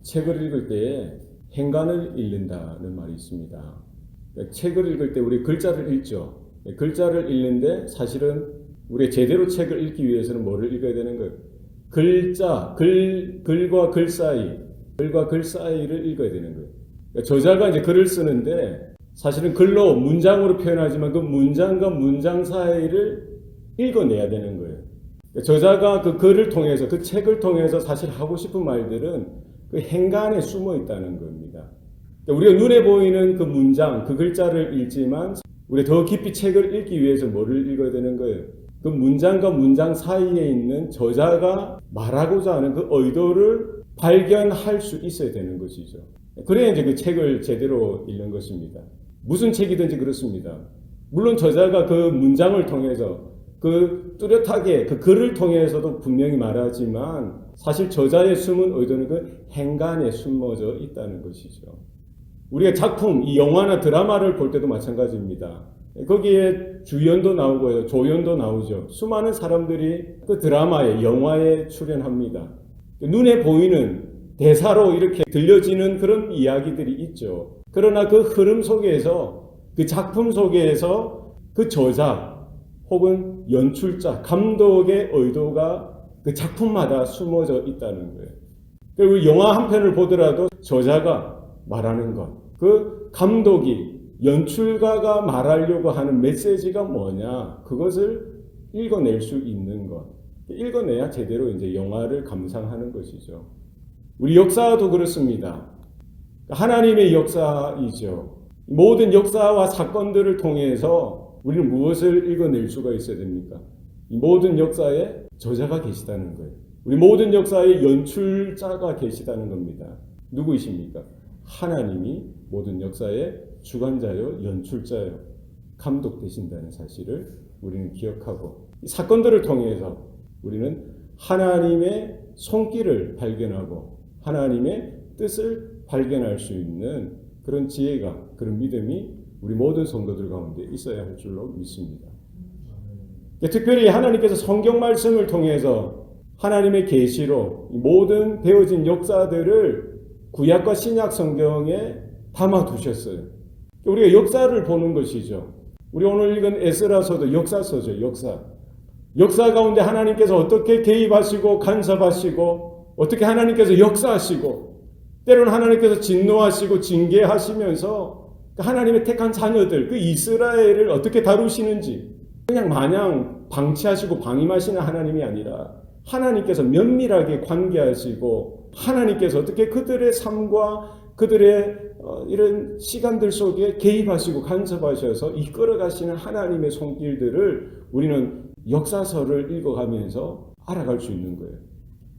책을 읽을 때 행간을 읽는다는 말이 있습니다. 책을 읽을 때 우리 글자를 읽죠. 글자를 읽는데 사실은 우리 제대로 책을 읽기 위해서는 뭐를 읽어야 되는 거예요? 글자, 글과 글 사이, 글과 글 사이를 읽어야 되는 거예요. 저자가 이제 글을 쓰는데 사실은 글로 문장으로 표현하지만 그 문장과 문장 사이를 읽어내야 되는 거예요. 저자가 그 글을 통해서, 그 책을 통해서 사실 하고 싶은 말들은 그 행간에 숨어 있다는 겁니다. 우리가 눈에 보이는 그 문장, 그 글자를 읽지만 우리가 더 깊이 책을 읽기 위해서 뭐를 읽어야 되는 거예요? 그 문장과 문장 사이에 있는 저자가 말하고자 하는 그 의도를 발견할 수 있어야 되는 것이죠. 그래야 이제 그 책을 제대로 읽는 것입니다. 무슨 책이든지 그렇습니다. 물론 저자가 그 문장을 통해서 그 뚜렷하게 그 글을 통해서도 분명히 말하지만 사실 저자의 숨은 의도는 그 행간에 숨어져 있다는 것이죠. 우리가 작품, 이 영화나 드라마를 볼 때도 마찬가지입니다. 거기에 주연도 나오고요, 조연도 나오죠. 수많은 사람들이 그 드라마에, 영화에 출연합니다. 눈에 보이는 대사로 이렇게 들려지는 그런 이야기들이 있죠. 그러나 그 흐름 속에서, 그 작품 속에서 그 저자 혹은 연출자, 감독의 의도가 그 작품마다 숨어져 있다는 거예요. 그리고 영화 한 편을 보더라도 저자가 말하는 것, 그 감독이, 연출가가 말하려고 하는 메시지가 뭐냐, 그것을 읽어낼 수 있는 것. 읽어내야 제대로 이제 영화를 감상하는 것이죠. 우리 역사도 그렇습니다. 하나님의 역사이죠. 모든 역사와 사건들을 통해서 우리는 무엇을 읽어낼 수가 있어야 됩니까? 이 모든 역사에 저자가 계시다는 거예요. 우리 모든 역사에 연출자가 계시다는 겁니다. 누구이십니까? 하나님이 모든 역사의 주관자요, 연출자요, 감독 되신다는 사실을 우리는 기억하고, 이 사건들을 통해서 우리는 하나님의 손길을 발견하고 하나님의 뜻을 발견할 수 있는 그런 지혜가, 그런 믿음이 우리 모든 성도들 가운데 있어야 할 줄로 믿습니다. 특별히 하나님께서 성경 말씀을 통해서 하나님의 계시로 모든 되어진 역사들을 구약과 신약 성경에 담아두셨어요. 우리가 역사를 보는 것이죠. 우리 오늘 읽은 에스라서도 역사서죠. 역사 가운데 하나님께서 어떻게 개입하시고 간섭하시고 어떻게 하나님께서 역사하시고 때로는 하나님께서 진노하시고 징계하시면서 하나님의 택한 자녀들, 그 이스라엘을 어떻게 다루시는지, 그냥 마냥 방치하시고 방임하시는 하나님이 아니라 하나님께서 면밀하게 관계하시고 하나님께서 어떻게 그들의 삶과 그들의 이런 시간들 속에 개입하시고 간섭하셔서 이끌어가시는 하나님의 손길들을 우리는 역사서를 읽어가면서 알아갈 수 있는 거예요.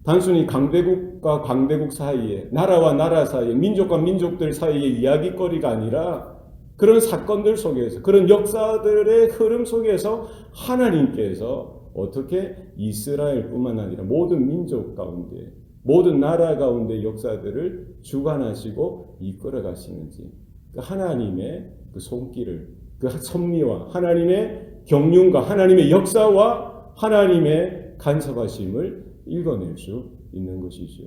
단순히 강대국과 강대국 사이에, 나라와 나라 사이에, 민족과 민족들 사이의 이야기거리가 아니라 그런 사건들 속에서, 그런 역사들의 흐름 속에서 하나님께서 어떻게 이스라엘뿐만 아니라 모든 민족 가운데, 모든 나라 가운데 역사들을 주관하시고 이끌어 가시는지, 그 하나님의 그 손길을, 그 섭리와 하나님의 경륜과 하나님의 역사와 하나님의 간섭하심을 읽어낼 수 있는 것이죠.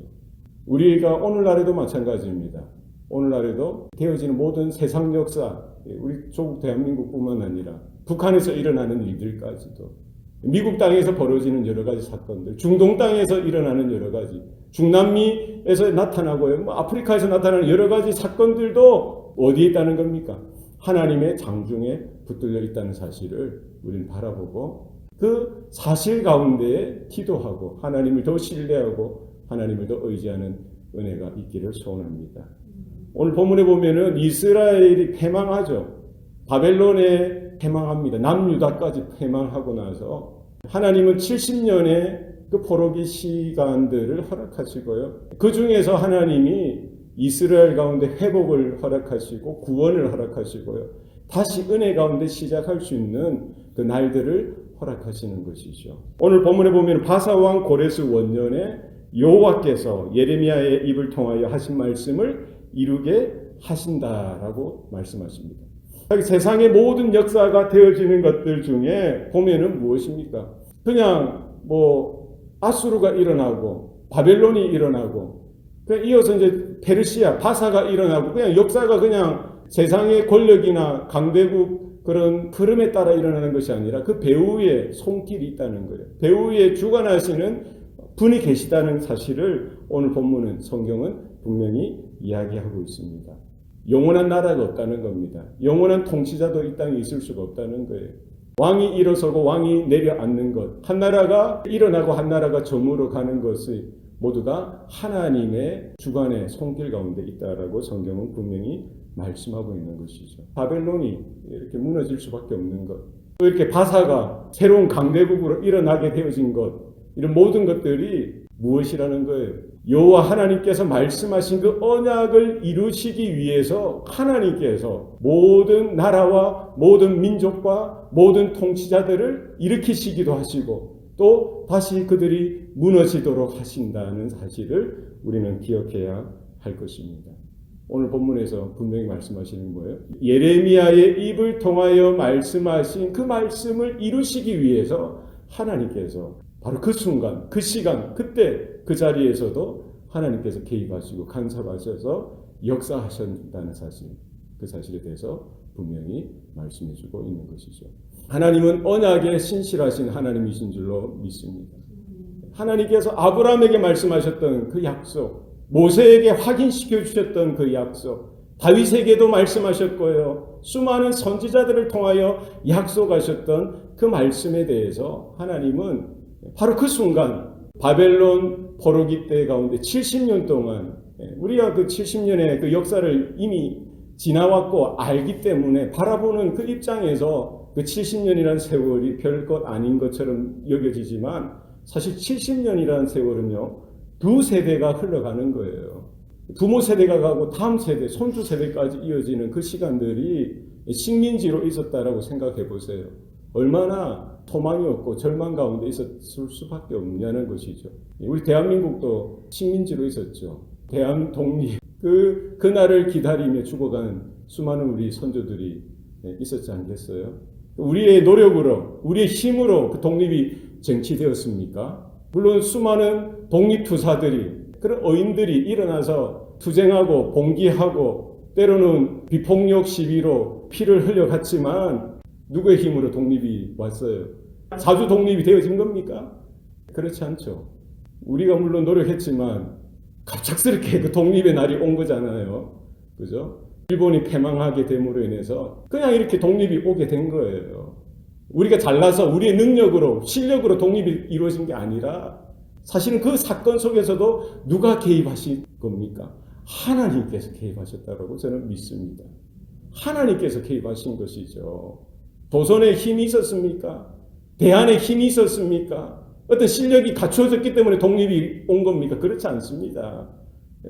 우리가 오늘날에도 마찬가지입니다. 오늘날에도 되어지는 모든 세상 역사, 우리 조국 대한민국뿐만 아니라 북한에서 일어나는 일들까지도, 미국 땅에서 벌어지는 여러 가지 사건들, 중동 땅에서 일어나는 여러 가지, 중남미에서 나타나고요, 아프리카에서 나타나는 여러 가지 사건들도 어디에 있다는 겁니까? 하나님의 장중에 붙들려 있다는 사실을 우리는 바라보고 그 사실 가운데 기도하고 하나님을 더 신뢰하고 하나님을 더 의지하는 은혜가 있기를 소원합니다. 오늘 본문에 보면은 이스라엘이 패망하죠. 바벨론에 패망합니다. 남유다까지 패망하고 나서 하나님은 70년의 그 포로기 시간들을 허락하시고요. 그 중에서 하나님이 이스라엘 가운데 회복을 허락하시고 구원을 허락하시고요. 다시 은혜 가운데 시작할 수 있는 그 날들을 허락하시는 것이죠. 오늘 본문에 보면 바사왕 고레스 원년에 여호와께서 예레미야의 입을 통하여 하신 말씀을 이루게 하신다라고 말씀하십니다. 세상의 모든 역사가 되어지는 것들 중에 보면은 무엇입니까? 그냥 아수르가 일어나고 바벨론이 일어나고 그냥 이어서 이제 페르시아 바사가 일어나고 그냥 역사가 그냥 세상의 권력이나 강대국 그런 흐름에 따라 일어나는 것이 아니라 그 배후에 손길이 있다는 거예요. 배후에 주관하시는 분이 계시다는 사실을 오늘 본문은 성경은 분명히 이야기하고 있습니다. 영원한 나라가 없다는 겁니다. 영원한 통치자도 이 땅에 있을 수가 없다는 거예요. 왕이 일어서고 왕이 내려앉는 것, 한 나라가 일어나고 한 나라가 저물어 가는 것이 모두가 하나님의 주관의 손길 가운데 있다라고 성경은 분명히 말씀하고 있는 것이죠. 바벨론이 이렇게 무너질 수밖에 없는 것, 또 이렇게 바사가 새로운 강대국으로 일어나게 되어진 것, 이런 모든 것들이 무엇이라는 거예요? 여호와 하나님께서 말씀하신 그 언약을 이루시기 위해서 하나님께서 모든 나라와 모든 민족과 모든 통치자들을 일으키시기도 하시고 또 다시 그들이 무너지도록 하신다는 사실을 우리는 기억해야 할 것입니다. 오늘 본문에서 분명히 말씀하시는 거예요. 예레미야의 입을 통하여 말씀하신 그 말씀을 이루시기 위해서 하나님께서 바로 그 순간, 그 시간, 그때 그 자리에서도 하나님께서 개입하시고 간섭하셔서 역사하신다는 사실, 그 사실에 대해서 분명히 말씀해주고 있는 것이죠. 하나님은 언약에 신실하신 하나님이신 줄로 믿습니다. 하나님께서 아브라함에게 말씀하셨던 그 약속, 모세에게 확인시켜 주셨던 그 약속, 다윗에게도 말씀하셨고요. 수많은 선지자들을 통하여 약속하셨던 그 말씀에 대해서 하나님은 바로 그 순간 바벨론 포로기 때 가운데 70년 동안 우리가 그 70년의 그 역사를 이미 지나왔고 알기 때문에 바라보는 그 입장에서 그 70년이라는 세월이 별것 아닌 것처럼 여겨지지만 사실 70년이라는 세월은요 두 세대가 흘러가는 거예요. 부모 세대가 가고 다음 세대, 손주 세대까지 이어지는 그 시간들이 식민지로 있었다라고 생각해 보세요. 얼마나 소망이 없고 절망 가운데 있었을 수밖에 없냐는 것이죠. 우리 대한민국도 식민지로 있었죠. 대한 독립, 그날을 기다리며 죽어가는 수많은 우리 선조들이 있었지 않겠어요? 우리의 노력으로, 우리의 힘으로 그 독립이 쟁취되었습니까? 물론 수많은 독립투사들이, 그런 어인들이 일어나서 투쟁하고 봉기하고 때로는 비폭력 시위로 피를 흘려갔지만 누구의 힘으로 독립이 왔어요? 자주 독립이 되어진 겁니까? 그렇지 않죠. 우리가 물론 노력했지만 갑작스럽게 그 독립의 날이 온 거잖아요. 그죠? 일본이 패망하게 됨으로 인해서 그냥 이렇게 독립이 오게 된 거예요. 우리가 잘나서 우리의 능력으로, 실력으로 독립이 이루어진 게 아니라 사실은 그 사건 속에서도 누가 개입하신 겁니까? 하나님께서 개입하셨다고 저는 믿습니다. 하나님께서 개입하신 것이죠. 조선에 힘이 있었습니까? 대한에 힘이 있었습니까? 어떤 실력이 갖추어졌기 때문에 독립이 온 겁니까? 그렇지 않습니다.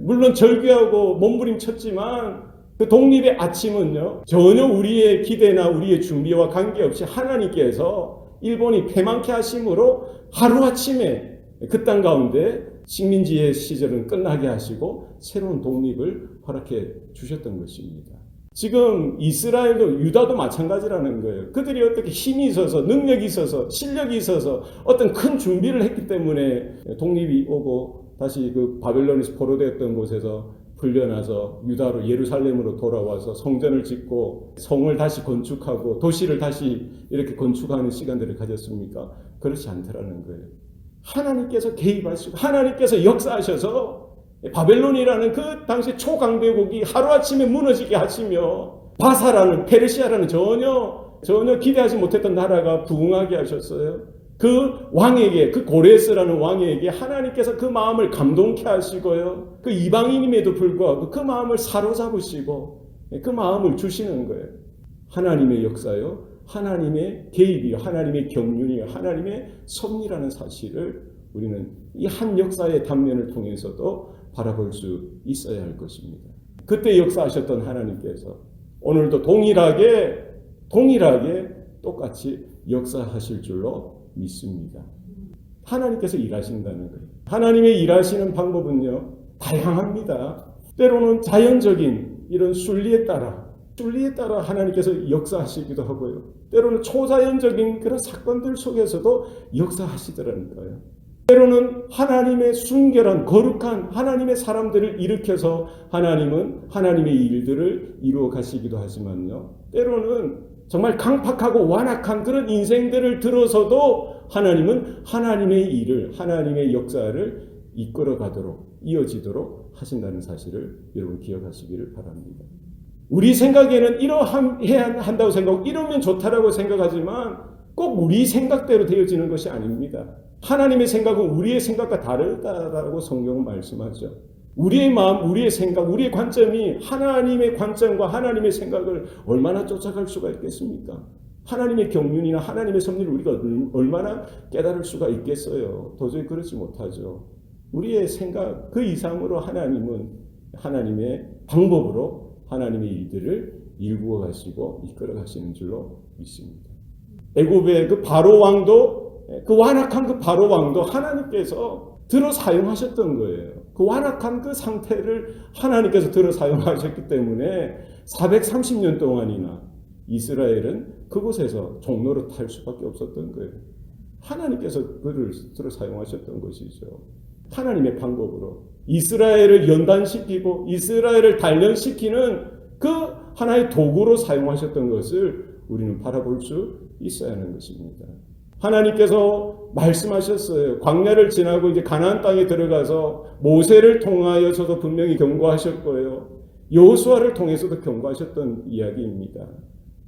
물론 절규하고 몸부림쳤지만 그 독립의 아침은요 전혀 우리의 기대나 우리의 준비와 관계없이 하나님께서 일본이 패망케 하심으로 하루아침에 그 땅 가운데 식민지의 시절은 끝나게 하시고 새로운 독립을 허락해 주셨던 것입니다. 지금 이스라엘도 유다도 마찬가지라는 거예요. 그들이 어떻게 힘이 있어서 능력이 있어서 실력이 있어서 어떤 큰 준비를 했기 때문에 독립이 오고 다시 그 바벨론에서 포로되었던 곳에서 풀려나서 유다로 예루살렘으로 돌아와서 성전을 짓고 성을 다시 건축하고 도시를 다시 이렇게 건축하는 시간들을 가졌습니까? 그렇지 않더라는 거예요. 하나님께서 개입하시고 하나님께서 역사하셔서 바벨론이라는 그 당시 초강대국이 하루아침에 무너지게 하시며 바사라는 페르시아라는 전혀 기대하지 못했던 나라가 부흥하게 하셨어요. 그 왕에게, 그 고레스라는 왕에게 하나님께서 그 마음을 감동케 하시고요. 그 이방인임에도 불구하고 그 마음을 사로잡으시고 그 마음을 주시는 거예요. 하나님의 역사요. 하나님의 개입이요. 하나님의 경륜이요. 하나님의 섭리라는 사실을 우리는 이 한 역사의 단면을 통해서도 바라볼 수 있어야 할 것입니다. 그때 역사하셨던 하나님께서 오늘도 동일하게 똑같이 역사하실 줄로 믿습니다. 하나님께서 일하신다는 거예요. 하나님의 일하시는 방법은요 다양합니다. 때로는 자연적인 이런 순리에 따라 하나님께서 역사하시기도 하고요. 때로는 초자연적인 그런 사건들 속에서도 역사하시더라는 거예요. 때로는 하나님의 순결한 거룩한 하나님의 사람들을 일으켜서 하나님은 하나님의 일들을 이루어 가시기도 하지만요, 때로는 정말 강팍하고 완악한 그런 인생들을 들어서도 하나님은 하나님의 일을, 하나님의 역사를 이끌어 가도록, 이어지도록 하신다는 사실을 여러분 기억하시기를 바랍니다. 우리 생각에는 이러해야 한다고 생각하고 이러면 좋다라고 생각하지만 꼭 우리 생각대로 되어지는 것이 아닙니다. 하나님의 생각은 우리의 생각과 다르다라고 성경은 말씀하죠. 우리의 마음, 우리의 생각, 우리의 관점이 하나님의 관점과 하나님의 생각을 얼마나 쫓아갈 수가 있겠습니까? 하나님의 경륜이나 하나님의 섭리를 우리가 얼마나 깨달을 수가 있겠어요? 도저히 그렇지 못하죠. 우리의 생각 그 이상으로 하나님은 하나님의 방법으로 하나님의 일들을 일구어 가시고 이끌어 가시는 줄로 믿습니다. 애굽의 그 바로 왕도, 그 완악한 그 바로 왕도 하나님께서 들어 사용하셨던 거예요. 그 완악한 그 상태를 하나님께서 들어 사용하셨기 때문에 430년 동안이나 이스라엘은 그곳에서 종로로 탈 수밖에 없었던 거예요. 하나님께서 그를 들어 사용하셨던 것이죠. 하나님의 방법으로 이스라엘을 연단시키고 이스라엘을 단련시키는 그 하나의 도구로 사용하셨던 것을 우리는 바라볼 수 있어야 하는 것입니다. 하나님께서 말씀하셨어요. 광야를 지나고 이제 가나안 땅에 들어가서 모세를 통하여서도 분명히 경고하셨고요, 여호수아를 통해서도 경고하셨던 이야기입니다.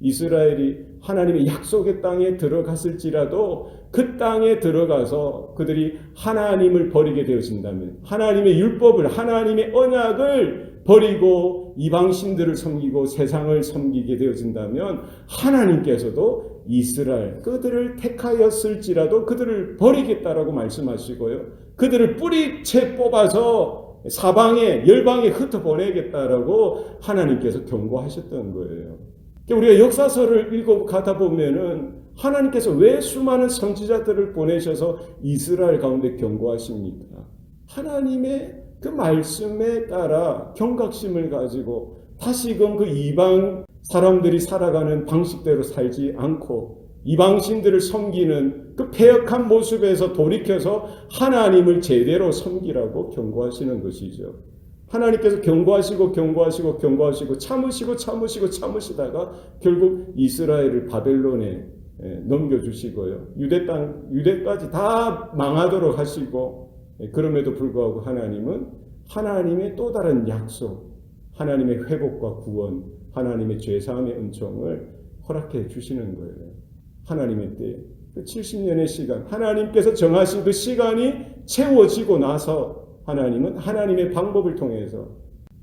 이스라엘이 하나님의 약속의 땅에 들어갔을지라도 그 땅에 들어가서 그들이 하나님을 버리게 되어진다면, 하나님의 율법을, 하나님의 언약을 버리고 이방신들을 섬기고 세상을 섬기게 되어진다면 하나님께서도 이스라엘 그들을 택하였을지라도 그들을 버리겠다라고 말씀하시고요, 그들을 뿌리채 뽑아서 사방에 열방에 흩어보내겠다라고 하나님께서 경고하셨던 거예요. 우리가 역사서를 읽어가다 보면은 하나님께서 왜 수많은 선지자들을 보내셔서 이스라엘 가운데 경고하십니까? 하나님의 그 말씀에 따라 경각심을 가지고 다시금 그 이방 사람들이 살아가는 방식대로 살지 않고 이방신들을 섬기는 그 패역한 모습에서 돌이켜서 하나님을 제대로 섬기라고 경고하시는 것이죠. 하나님께서 경고하시고 참으시다가 결국 이스라엘을 바벨론에 넘겨주시고요, 유대까지 다 망하도록 하시고, 그럼에도 불구하고 하나님은 하나님의 또 다른 약속, 하나님의 회복과 구원, 하나님의 죄사함의 은총을 허락해 주시는 거예요. 하나님의 때, 그 70년의 시간, 하나님께서 정하신 그 시간이 채워지고 나서 하나님은 하나님의 방법을 통해서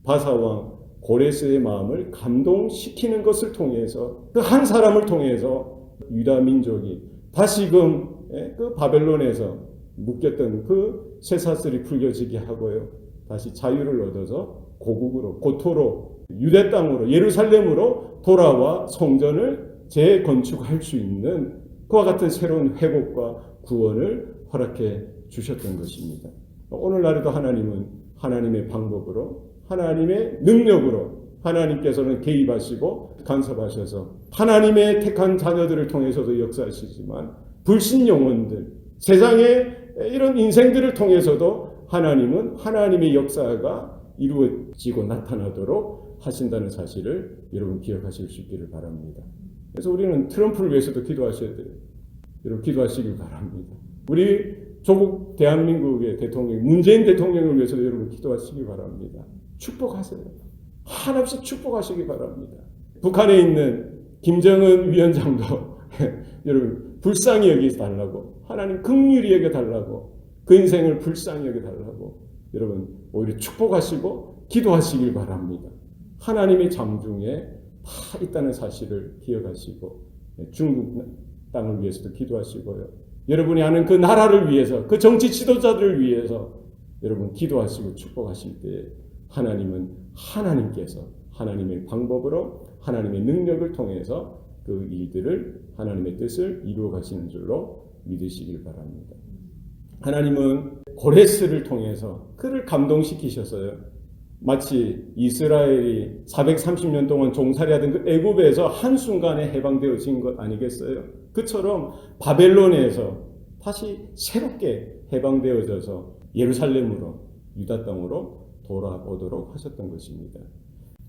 바사왕 고레스의 마음을 감동시키는 것을 통해서 그 한 사람을 통해서 유다 민족이 다시금 그 바벨론에서 묶였던 그 쇠사슬이 풀려지게 하고요, 다시 자유를 얻어서 고국으로, 고토로, 유대 땅으로, 예루살렘으로 돌아와 성전을 재건축할 수 있는 그와 같은 새로운 회복과 구원을 허락해 주셨던 것입니다. 오늘날에도 하나님은 하나님의 방법으로, 하나님의 능력으로 하나님께서는 개입하시고 간섭하셔서 하나님의 택한 자녀들을 통해서도 역사하시지만 불신 영혼들, 세상의 이런 인생들을 통해서도 하나님은 하나님의 역사가 이루어지고 나타나도록 하신다는 사실을 여러분 기억하실 수 있기를 바랍니다. 그래서 우리는 트럼프를 위해서도 기도하셔야 돼요. 여러분 기도하시길 바랍니다. 우리 조국 대한민국의 대통령 문재인 대통령을 위해서도 여러분 기도하시기 바랍니다. 축복하세요. 한없이 축복하시기 바랍니다. 북한에 있는 김정은 위원장도 여러분 불쌍히 여겨달라고, 하나님 긍휼히 여겨달라고, 그 인생을 불쌍히 여겨달라고 여러분 오히려 축복하시고 기도하시길 바랍니다. 하나님의 잠중에 다 있다는 사실을 기억하시고 중국 땅을 위해서도 기도하시고요, 여러분이 아는 그 나라를 위해서, 그 정치 지도자들을 위해서 여러분 기도하시고 축복하실 때 하나님은 하나님께서 하나님의 방법으로 하나님의 능력을 통해서 그 일들을 하나님의 뜻을 이루어 가시는 줄로 믿으시길 바랍니다. 하나님은 고레스를 통해서 그를 감동시키셔서요, 마치 이스라엘이 430년 동안 종살이하던 그 애굽에서 한순간에 해방되어진 것 아니겠어요? 그처럼 바벨론에서 다시 새롭게 해방되어져서 예루살렘으로 유다 땅으로 돌아오도록 하셨던 것입니다.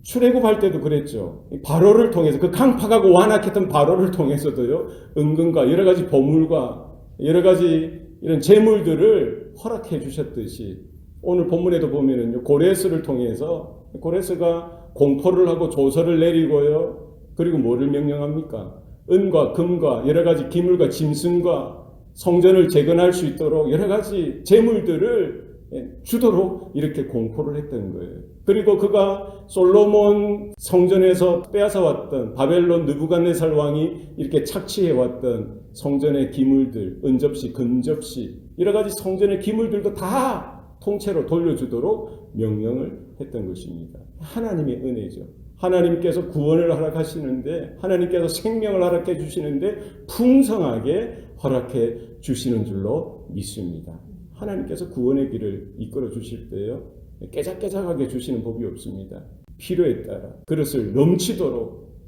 출애굽할 때도 그랬죠. 바로를 통해서 그 강팍하고 완악했던 바로를 통해서도요. 은근과 여러 가지 보물과 여러 가지 이런 재물들을 허락해 주셨듯이 오늘 본문에도 보면은요. 고레스를 통해서 고레스가 공포를 하고 조서를 내리고요. 그리고 뭐를 명령합니까? 은과 금과 여러 가지 기물과 짐승과 성전을 재건할 수 있도록 여러 가지 재물들을 주도록 이렇게 공포를 했던 거예요. 그리고 그가 솔로몬 성전에서 빼앗아왔던 바벨론 느부갓네살 왕이 이렇게 착취해왔던 성전의 기물들, 은접시, 금접시 여러 가지 성전의 기물들도 다 통째로 돌려주도록 명령을 했던 것입니다. 하나님의 은혜죠. 하나님께서 구원을 허락하시는데 하나님께서 생명을 허락해 주시는데 풍성하게 허락해 주시는 줄로 믿습니다. 하나님께서 구원의 길을 이끌어 주실 때요. 깨작깨작하게 주시는 법이 없습니다. 필요에 따라 그릇을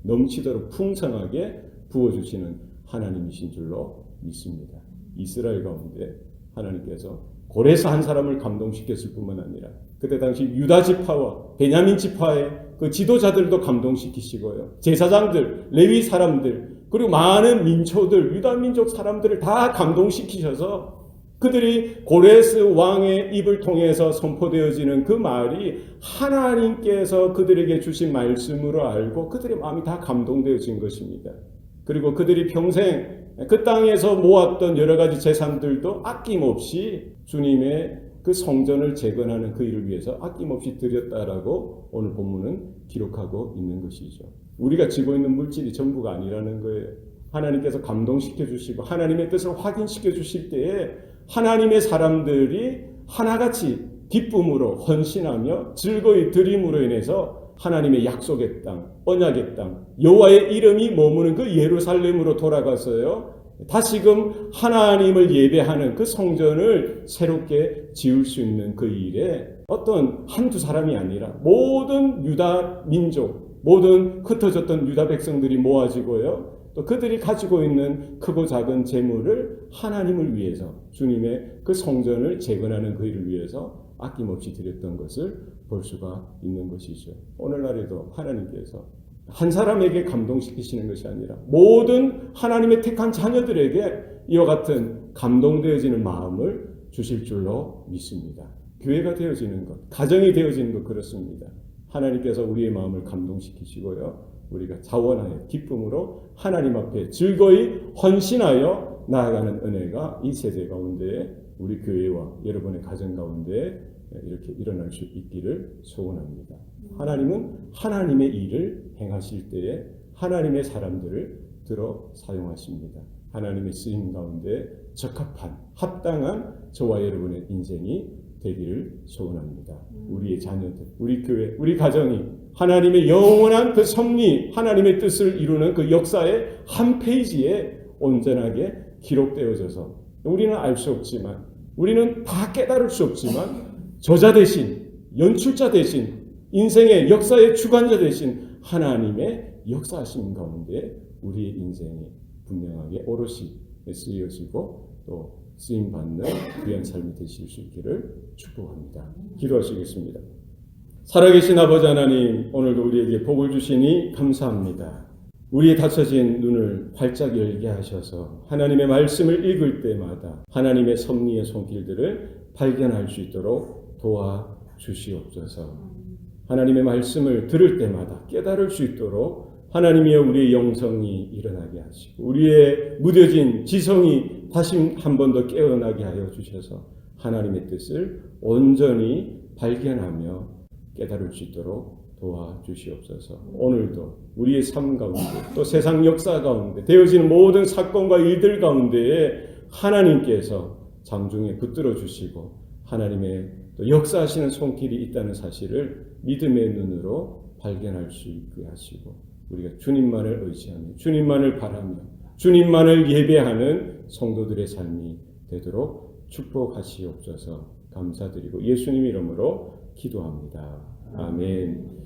넘치도록 풍성하게 부어주시는 하나님이신 줄로 믿습니다. 이스라엘 가운데 하나님께서 고레스 한 사람을 감동시켰을 뿐만 아니라 그때 당시 유다 지파와 베냐민 지파의 그 지도자들도 감동시키시고요. 제사장들, 레위 사람들, 그리고 많은 민초들, 유다 민족 사람들을 다 감동시키셔서 그들이 고레스 왕의 입을 통해서 선포되어지는 그 말이 하나님께서 그들에게 주신 말씀으로 알고 그들의 마음이 다 감동되어진 것입니다. 그리고 그들이 평생 그 땅에서 모았던 여러 가지 재산들도 아낌없이 주님의 그 성전을 재건하는 그 일을 위해서 아낌없이 드렸다라고 오늘 본문은 기록하고 있는 것이죠. 우리가 쥐고 있는 물질이 전부가 아니라는 거예요. 하나님께서 감동시켜 주시고 하나님의 뜻을 확인시켜 주실 때에 하나님의 사람들이 하나같이 기쁨으로 헌신하며 즐거이 드림으로 인해서 하나님의 약속의 땅, 언약의 땅, 여호와의 이름이 머무는 그 예루살렘으로 돌아가서요. 다시금 하나님을 예배하는 그 성전을 새롭게 지을 수 있는 그 일에 어떤 한두 사람이 아니라 모든 유다 민족, 모든 흩어졌던 유다 백성들이 모아지고요. 또 그들이 가지고 있는 크고 작은 재물을 하나님을 위해서 주님의 그 성전을 재건하는 그 일을 위해서 아낌없이 드렸던 것을 볼 수가 있는 것이죠. 오늘날에도 하나님께서 한 사람에게 감동시키시는 것이 아니라 모든 하나님의 택한 자녀들에게 이와 같은 감동되어지는 마음을 주실 줄로 믿습니다. 교회가 되어지는 것, 가정이 되어지는 것 그렇습니다. 하나님께서 우리의 마음을 감동시키시고요. 우리가 자원하여 기쁨으로 하나님 앞에 즐거이 헌신하여 나아가는 은혜가 이 세대 가운데 우리 교회와 여러분의 가정 가운데 이렇게 일어날 수 있기를 소원합니다. 하나님은 하나님의 일을 행하실 때에 하나님의 사람들을 들어 사용하십니다. 하나님의 쓰임 가운데 적합한 합당한 저와 여러분의 인생이 되기를 소원합니다. 우리의 자녀들, 우리 교회, 우리 가정이 하나님의 영원한 그 섭리, 하나님의 뜻을 이루는 그 역사의 한 페이지에 온전하게 기록되어져서 우리는 알 수 없지만 우리는 다 깨달을 수 없지만 저자 대신, 연출자 대신, 인생의 역사의 주관자 대신 하나님의 역사하심 가운데 우리의 인생이 분명하게 오롯이 쓰여지고 또 쓰임받는 귀한 삶이 되실 수 있기를 축복합니다. 기도하시겠습니다. 살아계신 아버지 하나님, 오늘도 우리에게 복을 주시니 감사합니다. 우리의 닫혀진 눈을 활짝 열게 하셔서 하나님의 말씀을 읽을 때마다 하나님의 섭리의 손길들을 발견할 수 있도록 도와주시옵소서. 하나님의 말씀을 들을 때마다 깨달을 수 있도록 하나님이여 우리의 영성이 일어나게 하시고 우리의 무뎌진 지성이 다시 한 번 더 깨어나게 하여 주셔서 하나님의 뜻을 온전히 발견하며 깨달을 수 있도록 도와주시옵소서. 오늘도 우리의 삶 가운데 또 세상 역사 가운데 되어지는 모든 사건과 일들 가운데에 하나님께서 장중에 붙들어 주시고 하나님의 또 역사하시는 손길이 있다는 사실을 믿음의 눈으로 발견할 수 있게 하시고 우리가 주님만을 의지하며 주님만을 바라며 주님만을 예배하는 성도들의 삶이 되도록 축복하시옵소서. 감사드리고 예수님 이름으로 기도합니다. 아멘.